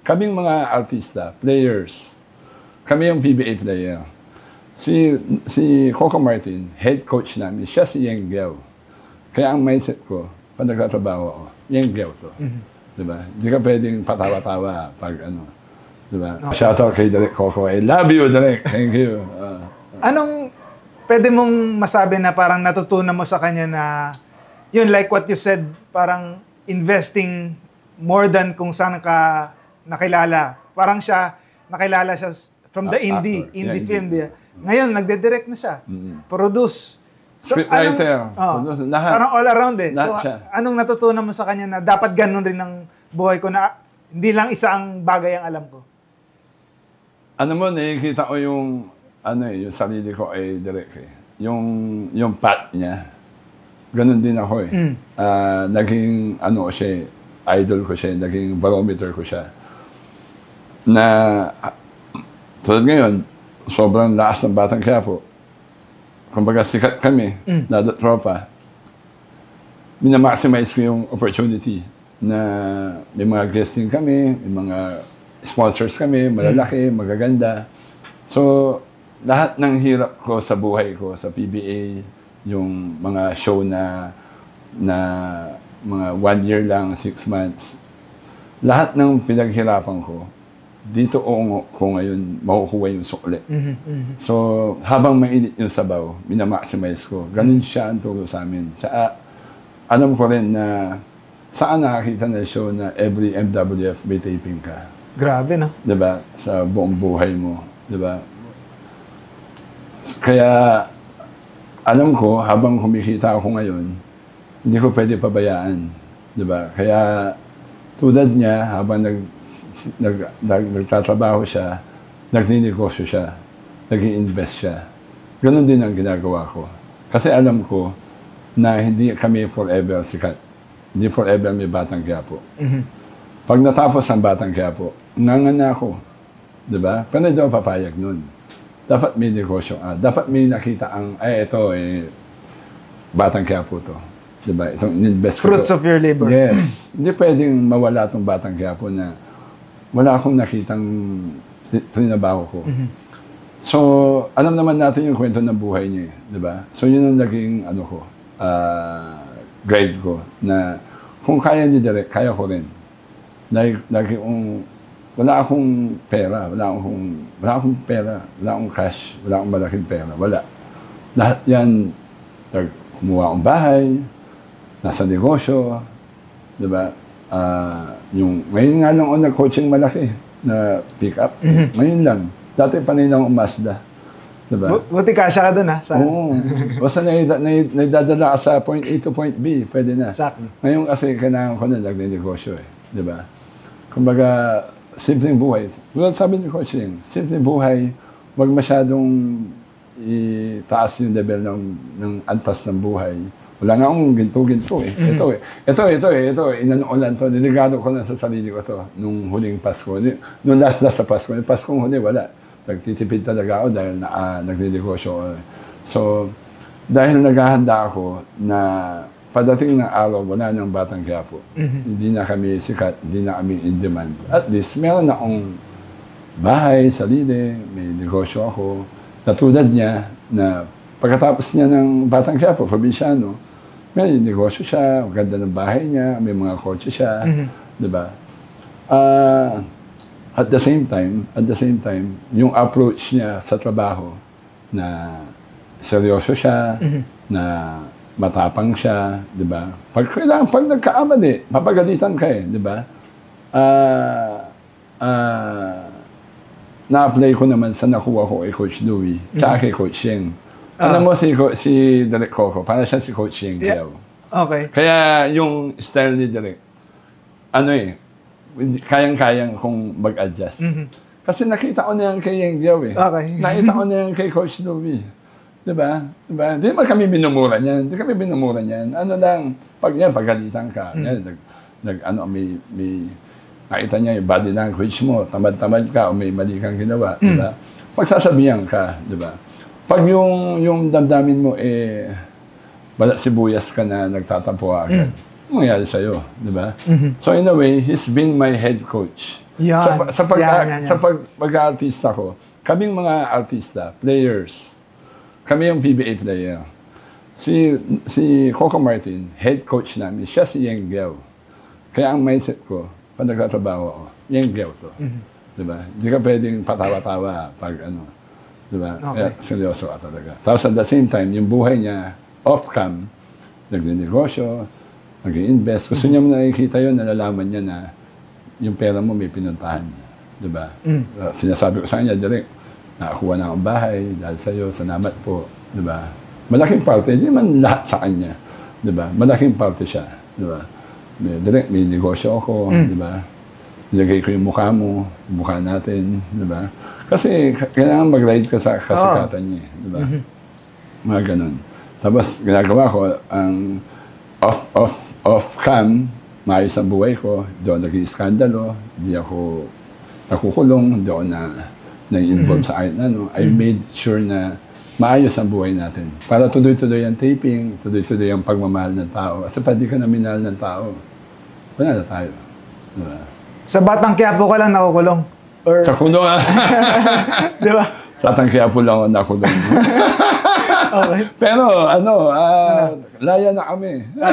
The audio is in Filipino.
kaming mga artista, players, kami yung PBA player. Si Coco Martin, head coach namin, siya si Yeng Guiao. Kaya ang mindset ko, pag nagtatrabaho ako, Yeng Guiao to. Diba? Hindi ka pwedeng patawa-tawa pag ano. Diba? Okay. Shoutout kay Direk Coco. I love you, Direk. Thank you. Anong pwede mong masabi na parang natutunan mo sa kanya na, yun, like what you said, parang investing more than kung saan ka nakilala. Parang siya, nakilala siya from the indie film. Ngayon, nagde-direct na siya. Produce. So, scriptwriter. Parang all around eh. So, siya. anong natutunan mo sa kanya na dapat ganun rin ang buhay ko na hindi lang isa ang bagay ang alam ko? Ano mo, nakikita ko yung, yung sarili ko ay direct eh. Yung path niya. Ganun din ako eh. Naging, siya, idol ko siya, naging barometer ko siya. Na, tulad ngayon, sobrang lakas ng Batang Quiapo. Kumbaga sikat kami, na tropa. Minamaximize ko yung opportunity na may mga guesting kami, may mga sponsors kami, malalaki, magaganda. So, lahat ng hirap ko sa buhay ko, sa PBA, yung mga show na mga 1 year lang, 6 months, lahat ng pinaghirapan ko, dito ko ngayon makukuha yung sukli. So, habang mainit yung sabaw, minamaximize ko. Ganun siya ang turo sa amin. Tsaka, alam ko rin na saan nakakita na show na every MWF may taping ka. Grabe, no? Diba? Sa buong buhay mo. Diba? Kaya, alam ko, habang kumikita ako ngayon, hindi ko pwede pabayaan. Diba? Kaya, tulad niya, habang nagtatrabaho siya, nagninegosyo siya, nag-i-invest siya. Ganon din ang ginagawa ko. Kasi alam ko na hindi kami forever sikat. Hindi forever may Batang Quiapo. Pag natapos ang Batang Quiapo, nanganga ako. Diba? Pero hindi ako papayag nun. Dapat may negosyo. Dapat may nakita ang, Batang Quiapo to. Diba? Itong in-invest ko. Fruits of your labor. Yes. Hindi pwedeng mawala itong Batang Quiapo na wala akong nakitang trinabaho ko. So, alam naman natin yung kwento ng buhay niya, di ba? So, yun ang naging, guide ko, na kung kaya ni Direk, kaya ko rin. Wala akong pera, wala akong pera, wala akong cash, wala akong malaking pera, wala. Lahat yan, kumuha akong bahay, nasa negosyo, di ba? Ngayon nga lang ako nag-coaching malaki na pick-up. Ngayon lang. Dati panay lang ang Mazda. Diba? Buti kasya ka dun, ha? Oo. Basta naidadala ka sa point A to point B, pwede na. Exactly. Ngayon kasi kailangan ko na nagne-negosyo eh. Diba? Kumbaga, simpleng buhay. Tulad sabi ni coaching, simpleng buhay, huwag masyadong itaas yung level ng antas ng buhay. Wala nga akong ginto-ginto eh. Ito, inanuulan to. Niligado ko na sa sarili ko to nung huling Pasko. Nung last sa Pasko. Yung Paskong huli, wala. Nagtitipid talaga ako dahil nagninegosyo ako. So, dahil naghahanda ako na padating ng araw, wala ng Batang Quiapo. Hindi na kami sikat, hindi na kami in demand. At least, meron akong bahay, sarili, may negosyo ako. Natulad niya na pagkatapos niya ng Batang Quiapo, probinsyano, may negosyo siya, maganda ng bahay niya, may mga kotse siya, di ba? At the same time, yung approach niya sa trabaho na seryoso siya, na matapang siya, di ba? Pag nagkaamali, papagalitan ka eh, di ba? Na-apply ko naman sa nakuha ko kay Coach Louie, tsaka kay Coach Yeng. Alam mo si Direk Coco, para siya si Coach Yeng Guiao. Okay. Kaya yung style ni Direk, kayang-kayang kong mag-adjust. Kasi nakita ko na yan kay Yeng Guiao eh. Okay. Nakita ko na yan kay Coach Louie. Diba? Hindi naman kami binumura niyan. Hindi kami binumura niyan. Ano lang, pagalitan ka. Yan, may nakita niya yung body language mo, tamad-tamad ka, o may mali kang ginawa. Diba? Pagsasabihan ka, diba? Pag yung damdamin mo balat sibuyas ka na nagtatampo agad, mangyari sa'yo, di ba? So in a way, he's been my head coach. Yan. Yan. Sa pag-artista ko, kaming mga artista, players, kami yung PBA player. Si Coco Martin, head coach namin, siya si Yeng Gel. Kaya ang mindset ko, pag nagtatrabaho ako, Yeng Gel to. Diba? Hindi ka pwedeng patawa-tawa pag ano. Diba? Okay. Kaya seryoso ka talaga. Tapos at the same time, yung buhay niya, off-cam, nagninegosyo, nag-invest. Gusto niya nakikita yun, nalalaman niya na yung pera mo may pinuntahan. Diba? Sinasabi ko sa kanya, direct, nakakuha na akong bahay dahil sa'yo, salamat po. Diba? Malaking parte, hindi man lahat sa kanya. Diba? Malaking parte siya. Diba? Direct, may negosyo ako. Diba? Ilagay ko yung mukha mo, yung mukha natin. Diba? Kasi kailangan mag-ride ka sa kasikatan niya. Diba? Mga ganun. Tapos ginagawa ko, ang off-cam, maayos ang buhay ko, doon nag-iiskandalo, di ako nakukulong, doon na-involve sa kahit ano. I made sure na maayos ang buhay natin. Para tuloy-tuloy ang taping, tuloy-tuloy ang pagmamahal ng tao. Kasi pag di ka na minahal ng tao, wala na tayo. Diba? Sa Batang Quiapo ka lang nakukulong? Or... Sa kulong Di ba? Sa Quiapo lang ako nakulong. Okay. Pero laya na kami. Nga.